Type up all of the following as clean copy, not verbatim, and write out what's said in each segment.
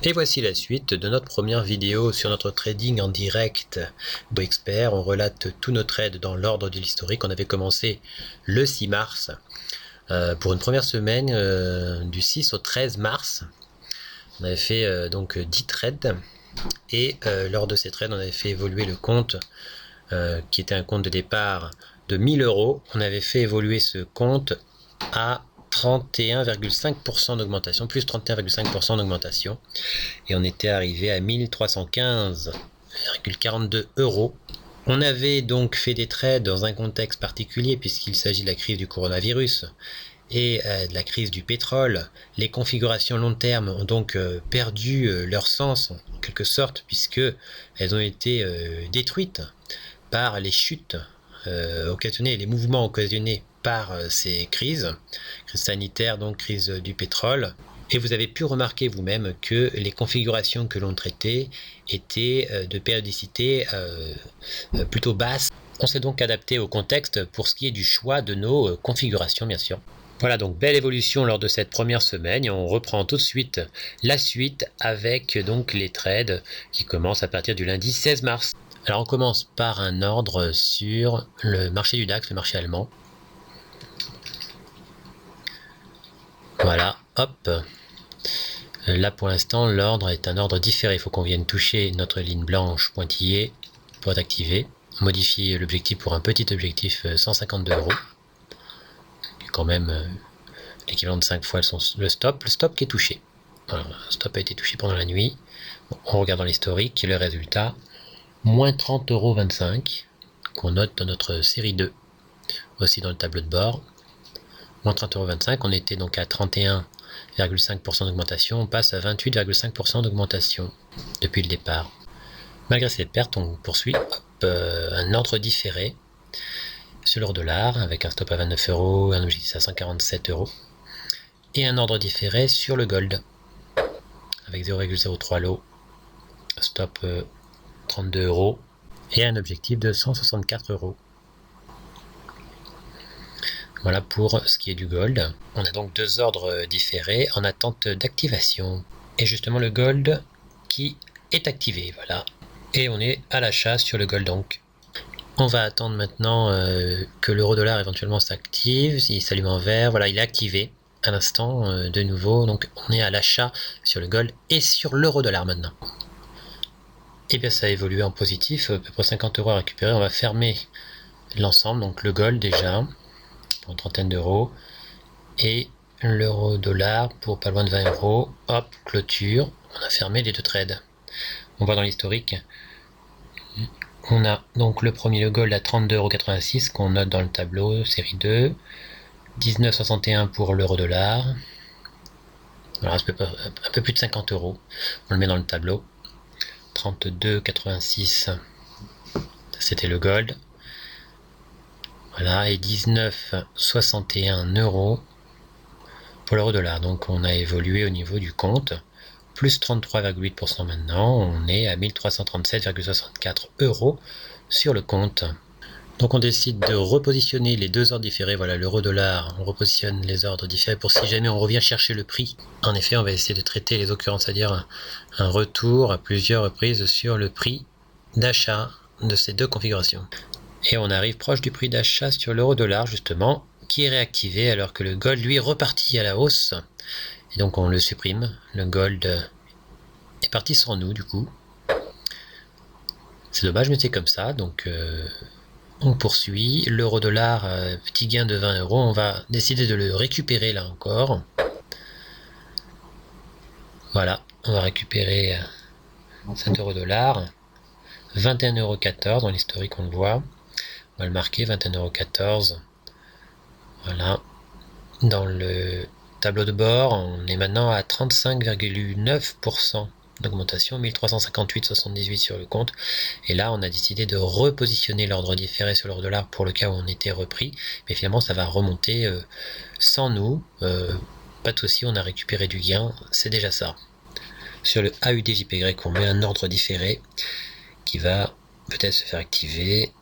Et voici la suite de notre première vidéo sur notre trading en direct d'Expert. On relate tous nos trades dans l'ordre de l'historique. On avait commencé le 6 mars pour une première semaine du 6 au 13 mars. On avait fait donc 10 trades et lors de ces trades, on avait fait évoluer le compte qui était un compte de départ de 1000 €. On avait fait évoluer ce compte à 31,5% d'augmentation, plus 31,5% d'augmentation, et on était arrivé à 1315,42 €. On avait donc fait des trades dans un contexte particulier puisqu'il s'agit de la crise du coronavirus et de la crise du pétrole. Les configurations long terme ont donc perdu leur sens en quelque sorte, puisque elles ont été détruites par les chutes occasionnées, les mouvements occasionnés par ces crises sanitaires, donc crise du pétrole. Et vous avez pu remarquer vous-même que les configurations que l'on traitait étaient de périodicité plutôt basse. On s'est donc adapté au contexte pour ce qui est du choix de nos configurations, bien sûr. Voilà, donc belle évolution lors de cette première semaine, et on reprend tout de suite la suite avec donc les trades qui commencent à partir du lundi 16 mars. Alors on commence par un ordre sur le marché du DAX, le marché allemand. Voilà, hop. Là pour l'instant l'ordre est un ordre différé, il faut qu'on vienne toucher notre ligne blanche pointillée pour être activé. On modifie l'objectif pour un petit objectif 152 €, qui est quand même l'équivalent de 5 fois le stop qui est touché. Voilà, le stop a été touché pendant la nuit. Bon, on regarde dans l'historique, le résultat, moins 30,25 € qu'on note dans notre série 2, aussi dans le tableau de bord. Moins 30,25 €, on était donc à 31,5% d'augmentation, on passe à 28,5% d'augmentation depuis le départ. Malgré ces pertes, on poursuit un ordre différé sur l'euro-dollar avec un stop à 29 € et un objectif à 147 €, et un ordre différé sur le gold avec 0,03 lot, stop 32 € et un objectif de 164 €. Voilà pour ce qui est du gold. On a donc deux ordres différés en attente d'activation. Et justement le gold qui est activé, voilà. Et on est à l'achat sur le gold donc. On va attendre maintenant que l'euro-dollar éventuellement s'active. Il s'allume en vert, voilà, il est activé à l'instant de nouveau. Donc on est à l'achat sur le gold et sur l'euro-dollar maintenant. Et bien ça a évolué en positif, à peu près 50 € à récupérer. On va fermer l'ensemble, donc le gold déjà pour une trentaine d'euros et l'euro-dollar pour pas loin de 20 €. Hop, clôture, on a fermé les deux trades. On voit dans l'historique, on a donc le premier, le gold à 32,86 € qu'on note dans le tableau, série 2, 19,61 € pour l'euro-dollar, alors un peu plus de 50 €, on le met dans le tableau, 32,86 €, c'était le gold, voilà, et 19,61 € pour l'euro-dollar. Donc on a évolué au niveau du compte, plus 33,8% maintenant, on est à 1337,64 € sur le compte. Donc on décide de repositionner les deux ordres différés, voilà l'euro-dollar, on repositionne les ordres différés pour si jamais on revient chercher le prix. En effet, on va essayer de traiter les occurrences, c'est-à-dire un retour à plusieurs reprises sur le prix d'achat de ces deux configurations. Et on arrive proche du prix d'achat sur l'euro-dollar justement, qui est réactivé alors que le gold lui est reparti à la hausse. Et donc on le supprime, le gold est parti sans nous du coup. C'est dommage mais c'est comme ça, donc on poursuit. L'euro-dollar, petit gain de 20 €, on va décider de le récupérer là encore. Voilà, on va récupérer cet euro-dollar, 21,14 € dans l'historique, on le voit. On va le marquer, 21,14 €. Voilà. Dans le tableau de bord, on est maintenant à 35,9% d'augmentation, 1358,78 sur le compte. Et là, on a décidé de repositionner l'ordre différé sur l'euro-dollar pour le cas où on était repris. Mais finalement, ça va remonter sans nous. Pas de souci, on a récupéré du gain, c'est déjà ça. Sur le AUDJPY, on met un ordre différé qui va peut-être se faire activer.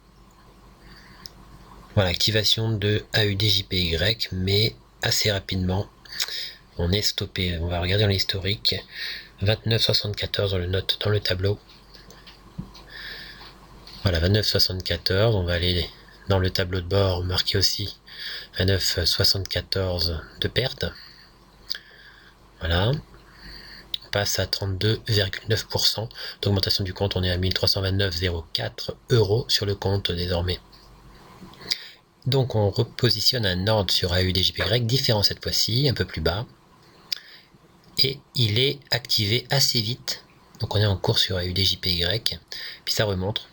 Voilà, activation de AUDJPY, mais assez rapidement. On est stoppé. On va regarder dans l'historique. 29,74 on le note dans le tableau. Voilà, 29,74, on va aller dans le tableau de bord, marquer aussi 29,74 de perte. Voilà, on passe à 32,9% d'augmentation du compte, on est à 1329,04 € sur le compte désormais. Donc on repositionne un ordre sur AUDJPY, différent cette fois-ci, un peu plus bas. Et il est activé assez vite. Donc on est en cours sur AUDJPY, puis ça remonte.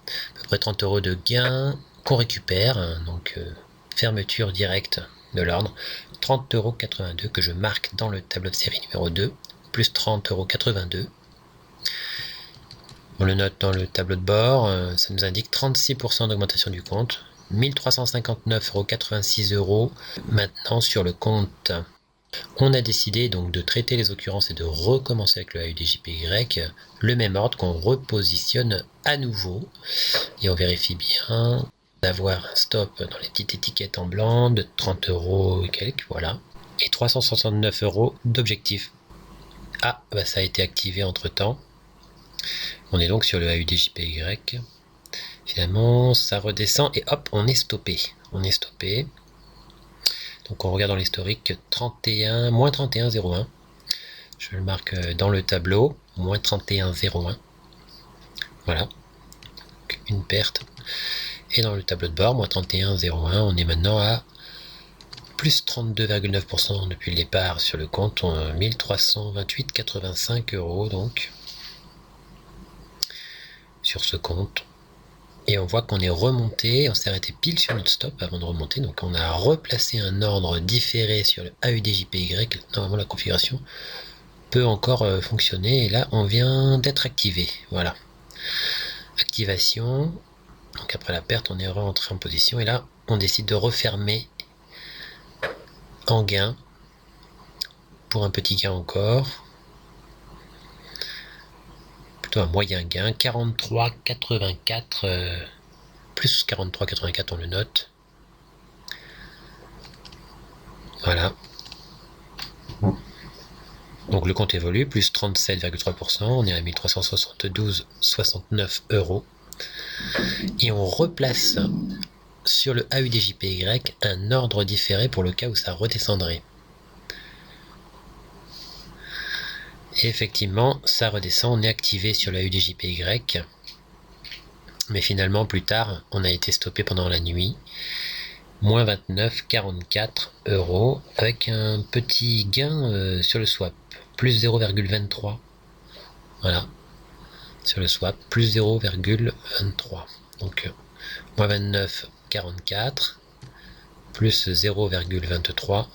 À peu près 30 € de gain qu'on récupère, donc fermeture directe de l'ordre, 30,82 € que je marque dans le tableau de série numéro 2, plus 30,82 €. On le note dans le tableau de bord, ça nous indique 36% d'augmentation du compte, 1359,86 € maintenant sur le compte. On a décidé donc de traiter les occurrences et de recommencer avec le AUDJPY, le même ordre qu'on repositionne à nouveau. Et on vérifie bien d'avoir un stop dans les petites étiquettes en blanc de 30 € et quelques, voilà. Et 369 € d'objectif. Ah, bah ça a été activé entre temps. On est donc sur le AUDJPY. Finalement, ça redescend et hop, on est stoppé. On est stoppé. Donc on regarde dans l'historique, moins 31,01. Je le marque dans le tableau, moins 31,01. Voilà, donc une perte. Et dans le tableau de bord, moins 31,01, on est maintenant à plus 32,9% depuis le départ sur le compte, 1328,85 € donc sur ce compte. Et on voit qu'on est remonté, on s'est arrêté pile sur notre stop avant de remonter, donc on a replacé un ordre différé sur le AUDJPY. Normalement la configuration peut encore fonctionner, et là on vient d'être activé. Voilà, activation. Donc après la perte, on est rentré en position, et là on décide de refermer en gain pour un petit gain encore, plutôt un moyen gain, 43,84, plus 43,84 on le note. Voilà. Donc le compte évolue, plus 37,3%, on est à 1372,69 €. Et on replace sur le AUDJPY un ordre différé pour le cas où ça redescendrait. Et effectivement, ça redescend, on est activé sur le AUDJPY. Mais finalement, plus tard, on a été stoppé pendant la nuit. Moins 29,44 € avec un petit gain sur le swap, plus 0,23. Voilà, sur le swap, plus 0,23. Donc, moins 29,44 plus 0,23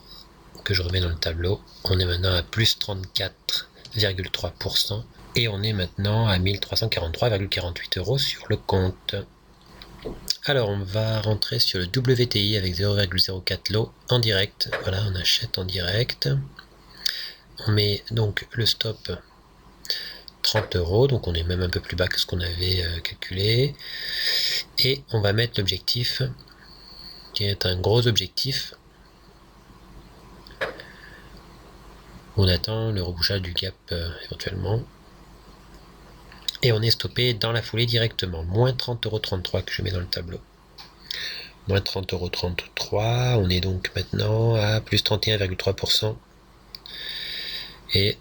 que je remets dans le tableau. On est maintenant à plus 34,3%. Et on est maintenant à 1343,48 € sur le compte. Alors on va rentrer sur le WTI avec 0,04 lot en direct. Voilà, on achète en direct. On met donc le stop 30 €, donc on est même un peu plus bas que ce qu'on avait calculé. Et on va mettre l'objectif, qui est un gros objectif. On attend le rebouchage du gap éventuellement. Et on est stoppé dans la foulée directement. Moins 30,33 € que je mets dans le tableau. Moins 30,33 €. On est donc maintenant à plus 31,3%. Et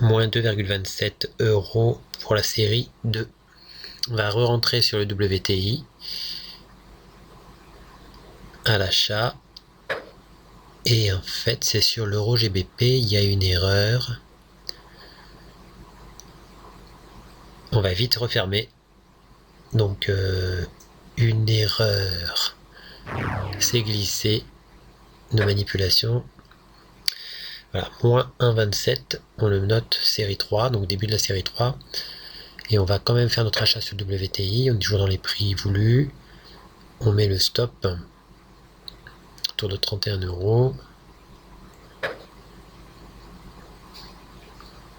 moins 2,27 € pour la série 2. On va re-rentrer sur le WTI. À l'achat. Et en fait, c'est sur l'euro GBP, il y a une erreur. On va vite refermer. Donc, une erreur. C'est glissé de manipulation. Voilà, moins 1,27. On le note série 3, donc début de la série 3. Et on va quand même faire notre achat sur WTI. On est toujours dans les prix voulus. On met le stop autour de 31 €.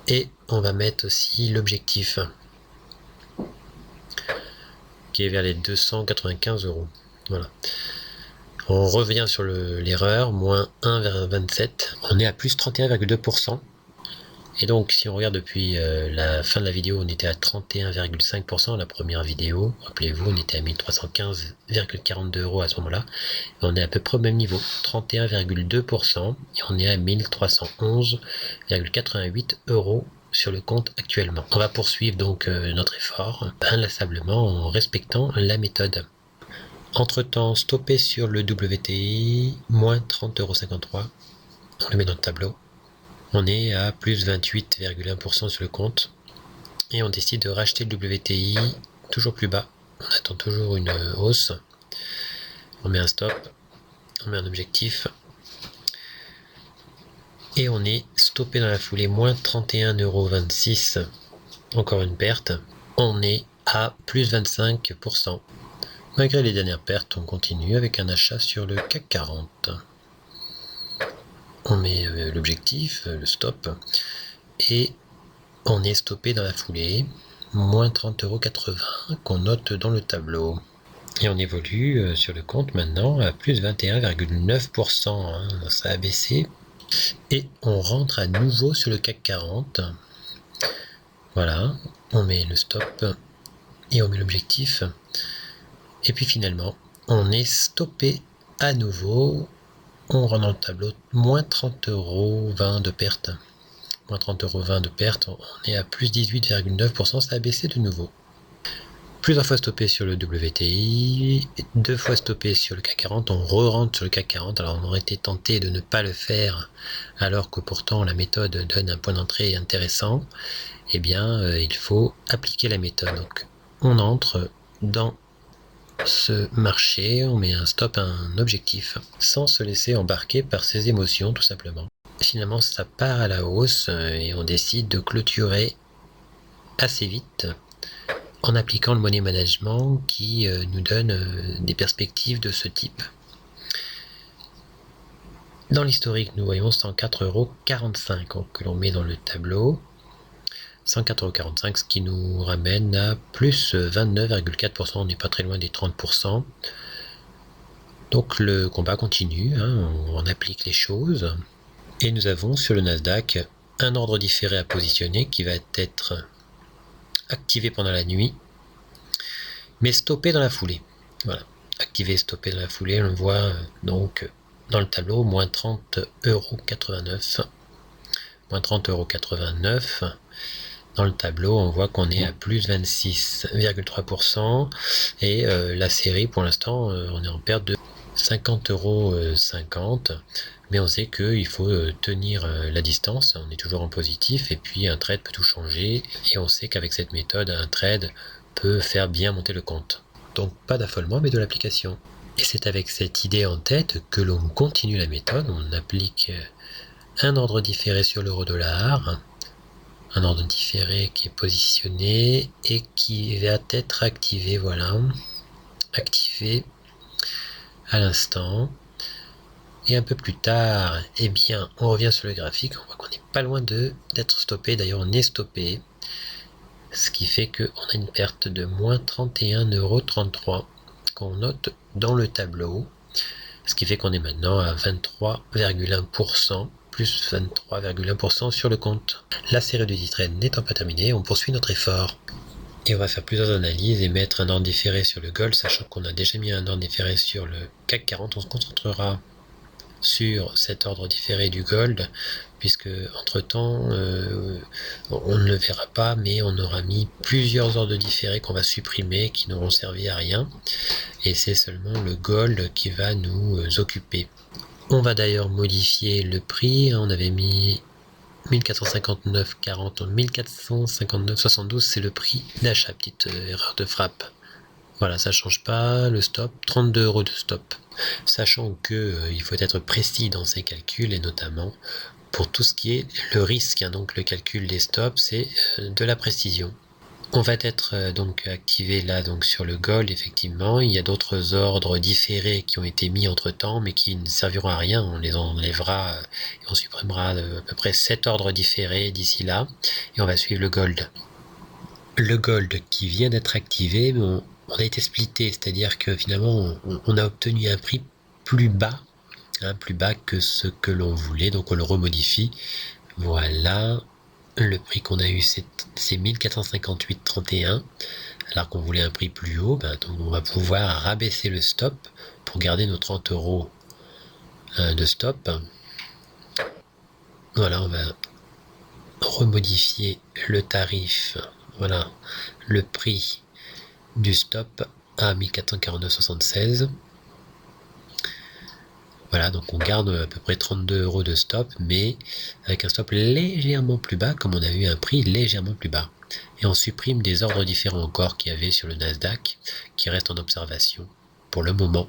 Et on va mettre aussi l'objectif qui est vers les 295 €. Voilà. On revient sur l'erreur, moins 1,27. On est à plus 31,2%. Et donc si on regarde depuis la fin de la vidéo, on était à 31,5%, la première vidéo, rappelez-vous, on était à 1300,42 € à ce moment-là, on est à peu près au même niveau, 31,2%, et on est à 1311,88 € sur le compte actuellement. On va poursuivre donc notre effort inlassablement en respectant la méthode. Entre-temps, stopper sur le WTI, moins 30,53 €, on le met dans le tableau. On est à plus 28,1% sur le compte et on décide de racheter le WTI toujours plus bas. On attend toujours une hausse. On met un stop, on met un objectif et on est stoppé dans la foulée, moins 31,26 €. Encore une perte. On est à plus 25%. Malgré les dernières pertes, on continue avec un achat sur le CAC 40. On met l'objectif, le stop, et on est stoppé dans la foulée, moins 30,80 € qu'on note dans le tableau. Et on évolue sur le compte maintenant à plus 21,9%, hein, ça a baissé. Et on rentre à nouveau sur le CAC 40. Voilà, on met le stop et on met l'objectif. Et puis finalement, on est stoppé à nouveau. On rentre dans le tableau, moins 30,20 € de perte. Moins 30,20 € de perte, on est à plus 18,9%, ça a baissé de nouveau. Plusieurs fois stoppé sur le WTI, 2 fois stoppé sur le CAC 40, on re-rentre sur le CAC 40, alors on aurait été tenté de ne pas le faire, alors que pourtant la méthode donne un point d'entrée intéressant. Eh bien, il faut appliquer la méthode. Donc, on entre dans ce marché, on met un stop, un objectif, sans se laisser embarquer par ses émotions tout simplement. Finalement ça part à la hausse et on décide de clôturer assez vite en appliquant le money management qui nous donne des perspectives de ce type. Dans l'historique nous voyons 104,45 € que l'on met dans le tableau. 104,45 €, ce qui nous ramène à plus 29,4%, on n'est pas très loin des 30%. Donc le combat continue, hein, on applique les choses. Et nous avons sur le Nasdaq un ordre différé à positionner qui va être activé pendant la nuit, mais stoppé dans la foulée. Voilà, activé et stoppé dans la foulée, on le voit donc dans le tableau, moins 30,89 €. Moins 30,89 €. Dans le tableau, on voit qu'on est à plus 26,3% et la série, pour l'instant, on est en perte de 50,50 €, mais on sait qu'il faut tenir la distance, on est toujours en positif, et puis un trade peut tout changer, et on sait qu'avec cette méthode, un trade peut faire bien monter le compte. Donc pas d'affolement, mais de l'application. Et c'est avec cette idée en tête que l'on continue la méthode, on applique un ordre différé sur l'euro-dollar, un ordre différé qui est positionné et qui va être activé, voilà, activé à l'instant. Et un peu plus tard, eh bien, on revient sur le graphique, on voit qu'on n'est pas loin d'être stoppé, d'ailleurs on est stoppé, ce qui fait qu'on a une perte de moins 31,33 € qu'on note dans le tableau, ce qui fait qu'on est maintenant à 23,1%, plus 23,1% sur le compte. La série de 10 trades n'étant pas terminée, on poursuit notre effort. Et on va faire plusieurs analyses et mettre un ordre différé sur le gold, sachant qu'on a déjà mis un ordre différé sur le CAC 40. On se concentrera sur cet ordre différé du gold, puisque entre temps on ne le verra pas, mais on aura mis plusieurs ordres différés qu'on va supprimer, qui n'auront servi à rien, et c'est seulement le gold qui va nous occuper. On va d'ailleurs modifier le prix, on avait mis 1459,40, 1459,72, c'est le prix d'achat, petite erreur de frappe. Voilà, ça change pas, le stop, 32 € de stop. Sachant que il faut être précis dans ces calculs, et notamment pour tout ce qui est le risque, hein, donc le calcul des stops, c'est de la précision. On va être donc activé là donc sur le gold, effectivement. Il y a d'autres ordres différés qui ont été mis entre temps, mais qui ne serviront à rien. On les enlèvera et on supprimera à peu près 7 ordres différés d'ici là, et on va suivre le gold. Le gold qui vient d'être activé, on a été splitté, c'est-à-dire que finalement on a obtenu un prix plus bas, hein, plus bas que ce que l'on voulait, donc on le remodifie. Voilà, le prix qu'on a eu c'est 1458,31, alors qu'on voulait un prix plus haut, donc on va pouvoir rabaisser le stop pour garder nos 30 € de stop. Voilà, on va remodifier le tarif, voilà, le prix du stop à 1449,76. Voilà, donc on garde à peu près 32 € de stop, mais avec un stop légèrement plus bas, comme on a eu un prix légèrement plus bas. Et on supprime des ordres différents encore qu'il y avait sur le Nasdaq, qui restent en observation pour le moment.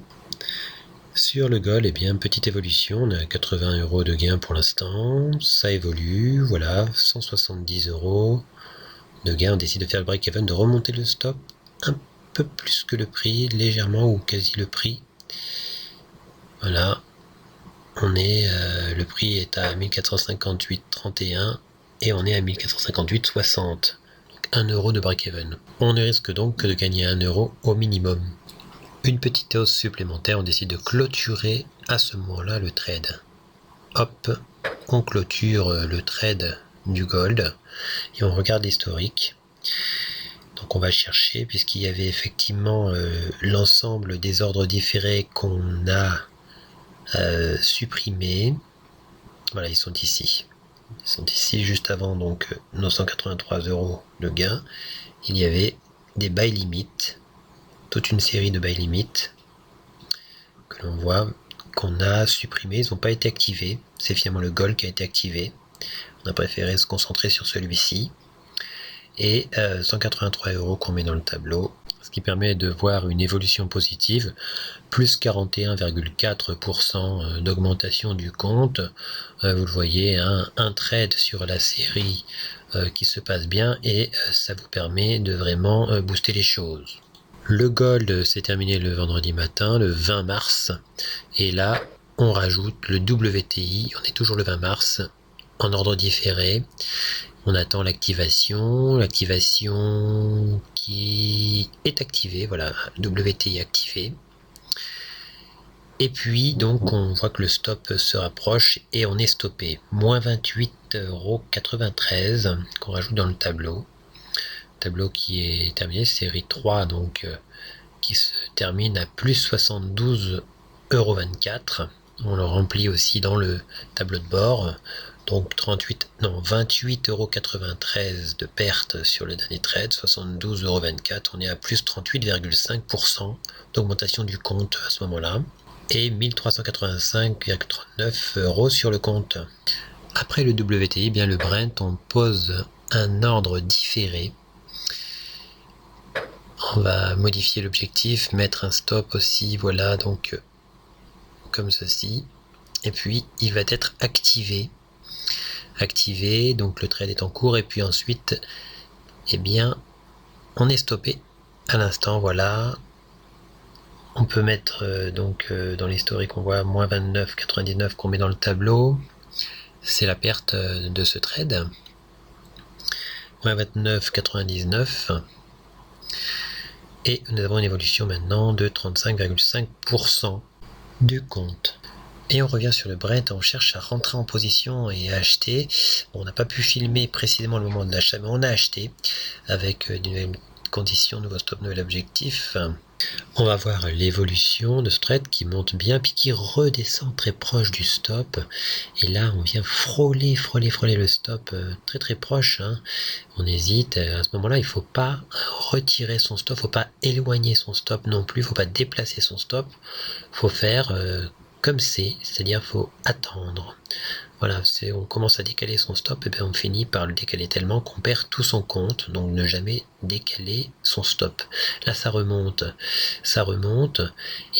Sur le gold, eh bien, petite évolution, on a 80 € de gain pour l'instant, ça évolue, voilà, 170 € de gain, on décide de faire le break-even, de remonter le stop un peu plus que le prix, légèrement ou quasi le prix. Voilà, le prix est à 1458,31 et on est à 1458,60, donc 1 € de break-even. On ne risque donc que de gagner 1 € au minimum. Une petite hausse supplémentaire, on décide de clôturer à ce moment-là le trade. Hop, on clôture le trade du gold et on regarde l'historique. Donc on va chercher, puisqu'il y avait effectivement l'ensemble des ordres différés qu'on a supprimés. Voilà, ils sont ici. Ils sont ici juste avant donc nos 183 € de gain. Il y avait des buy limit, toute une série de buy limit que l'on voit qu'on a supprimés. Ils n'ont pas été activés. C'est finalement le gold qui a été activé. On a préféré se concentrer sur celui-ci. Et 183 € qu'on met dans le tableau, ce qui permet de voir une évolution positive, plus 41,4% d'augmentation du compte. Vous le voyez, un trade sur la série qui se passe bien, et ça vous permet de vraiment booster les choses. Le gold s'est terminé le vendredi matin, le 20 mars, et là on rajoute le WTI, on est toujours le 20 mars, en ordre différé. On attend l'activation qui est activée, voilà, WTI activé. Et puis donc on voit que le stop se rapproche et on est stoppé. Moins 28,93 € qu'on rajoute dans le tableau. Tableau qui est terminé, série 3, donc qui se termine à plus 72,24 €. On le remplit aussi dans le tableau de bord. Donc 28,93 € de perte sur le dernier trade, 72,24 €. On est à plus 38,5% d'augmentation du compte à ce moment-là. Et 1385,39 € sur le compte. Après le WTI, eh bien le Brent, on pose un ordre différé. On va modifier l'objectif, mettre un stop aussi, voilà, donc comme ceci. Et puis il va être activé, donc le trade est en cours, et puis ensuite, eh bien, on est stoppé à l'instant, voilà. On peut mettre dans l'historique, on voit moins 29,99 qu'on met dans le tableau, c'est la perte de ce trade, moins 29,99, et nous avons une évolution maintenant de 35,5% du compte. Et on revient sur le Brent, on cherche à rentrer en position et à acheter. Bon, on n'a pas pu filmer précisément le moment de l'achat, mais on a acheté avec de nouvelles conditions, nouveau stop, nouvel objectif. On va voir l'évolution de ce trade qui monte bien, puis qui redescend très proche du stop. Et là, on vient frôler le stop très très proche. On hésite. À ce moment-là, il ne faut pas retirer son stop, il ne faut pas éloigner son stop non plus, il ne faut pas déplacer son stop. Il faut faire comme c'est-à-dire faut attendre. Voilà, on commence à décaler son stop, et bien on finit par le décaler tellement qu'on perd tout son compte, donc ne jamais décaler son stop. Là ça remonte,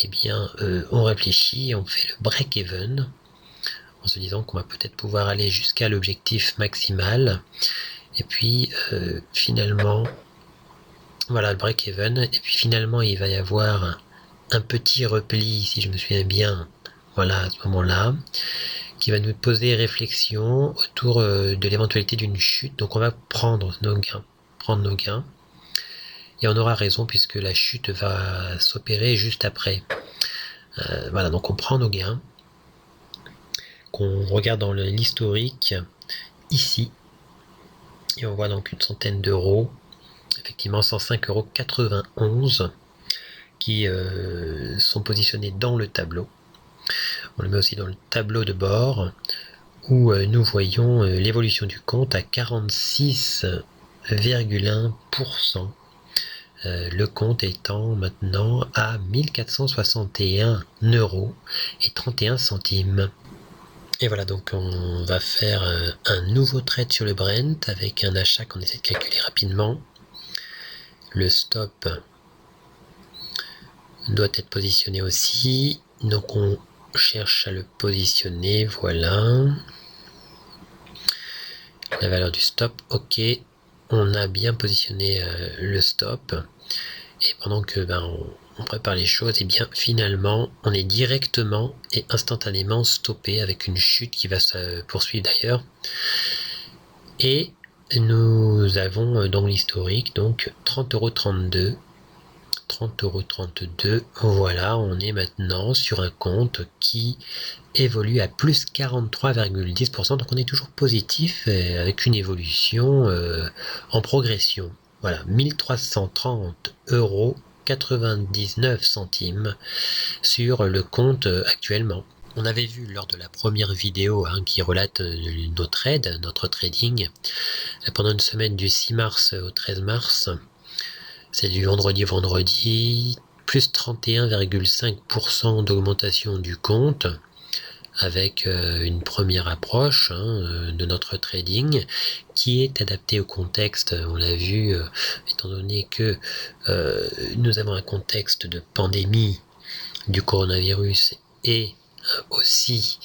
et bien on réfléchit, on fait le break-even, en se disant qu'on va peut-être pouvoir aller jusqu'à l'objectif maximal, et puis finalement, voilà le break-even, et puis finalement il va y avoir un petit repli, si je me souviens bien, voilà, à ce moment-là, qui va nous poser réflexion autour de l'éventualité d'une chute. Donc on va prendre nos gains, et on aura raison puisque la chute va s'opérer juste après. Voilà, donc on prend nos gains, qu'on regarde dans l'historique ici, Et on voit donc une centaine d'euros, effectivement 105,91 € qui sont positionnés dans le tableau. On le met aussi dans le tableau de bord où nous voyons l'évolution du compte à 46,1%. Le compte étant maintenant à 1461,31 €. Et voilà, donc on va faire un nouveau trade sur le Brent avec un achat qu'on essaie de calculer rapidement. Le stop doit être positionné aussi, donc on cherche à le positionner, voilà. La valeur du stop, ok, on a bien positionné le stop. Et pendant que on prépare les choses, et bien finalement on est directement et instantanément stoppé avec une chute qui va se poursuivre d'ailleurs. Et nous avons dans l'historique donc 30,32 €, 30,32 €. Voilà, on est maintenant sur un compte qui évolue à plus 43,10%, donc on est toujours positif avec une évolution en progression. Voilà, 1330,99 € sur le compte actuellement. On avait vu lors de la première vidéo qui relate nos trades, notre trading, pendant une semaine du 6 mars au 13 mars, c'est du vendredi, plus 31,5% d'augmentation du compte, avec une première approche de notre trading qui est adaptée au contexte, on l'a vu, étant donné que nous avons un contexte de pandémie du coronavirus et aussi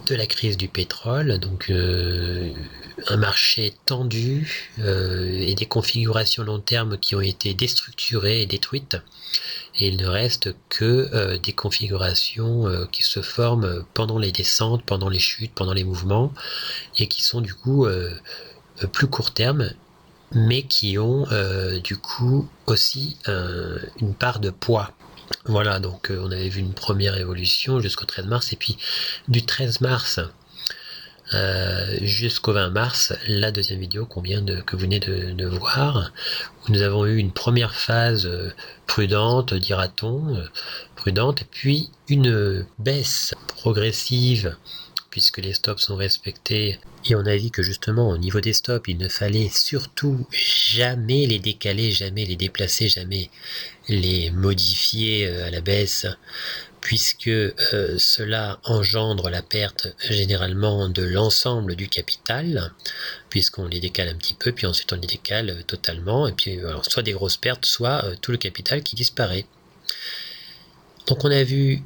de la crise du pétrole, donc un marché tendu et des configurations long terme qui ont été déstructurées et détruites. Et il ne reste que des configurations qui se forment pendant les descentes, pendant les chutes, pendant les mouvements, et qui sont du coup plus court terme, mais qui ont du coup aussi une part de poids. Voilà, donc on avait vu une première évolution jusqu'au 13 mars, et puis du 13 mars jusqu'au 20 mars, la deuxième vidéo que vous venez de voir, où nous avons eu une première phase prudente, dira-t-on, prudente, et puis une baisse progressive, puisque les stops sont respectés. Et on a dit que justement au niveau des stops, il ne fallait surtout jamais les décaler, jamais les déplacer, jamais les modifier à la baisse, puisque cela engendre la perte généralement de l'ensemble du capital, puisqu'on les décale un petit peu, puis ensuite on les décale totalement, et puis alors, soit des grosses pertes, soit tout le capital qui disparaît. Donc on a vu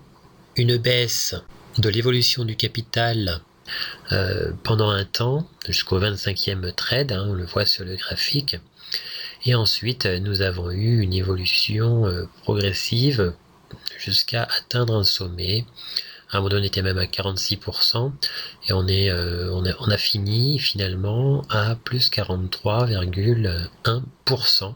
une baisse de l'évolution du capital pendant un temps, jusqu'au 25e trade, on le voit sur le graphique, et ensuite nous avons eu une évolution progressive jusqu'à atteindre un sommet. À un moment donné, on était même à 46%, et on a fini finalement à plus 43,1%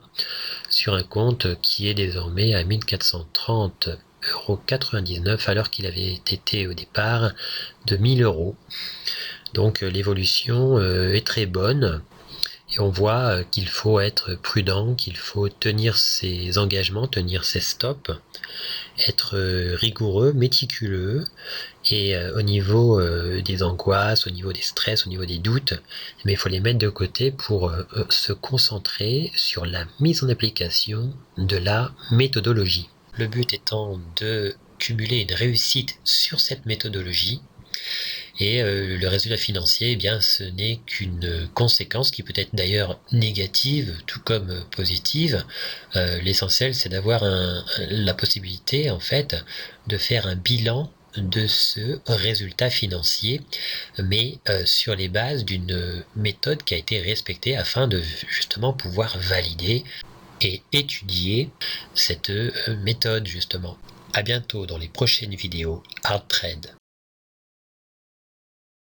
sur un compte qui est désormais à 1430,99 € alors qu'il avait été au départ de 1000 €. Donc l'évolution est très bonne. Et on voit qu'il faut être prudent, qu'il faut tenir ses engagements, tenir ses stops, être rigoureux, méticuleux, et au niveau des angoisses, au niveau des stress, au niveau des doutes, mais il faut les mettre de côté pour se concentrer sur la mise en application de la méthodologie. Le but étant de cumuler une réussite sur cette méthodologie. Et le résultat financier, eh bien, ce n'est qu'une conséquence qui peut être d'ailleurs négative, tout comme positive. L'essentiel, c'est d'avoir la possibilité, en fait, de faire un bilan de ce résultat financier, mais sur les bases d'une méthode qui a été respectée afin de justement pouvoir valider et étudier cette méthode, justement. À bientôt dans les prochaines vidéos Hard Trade.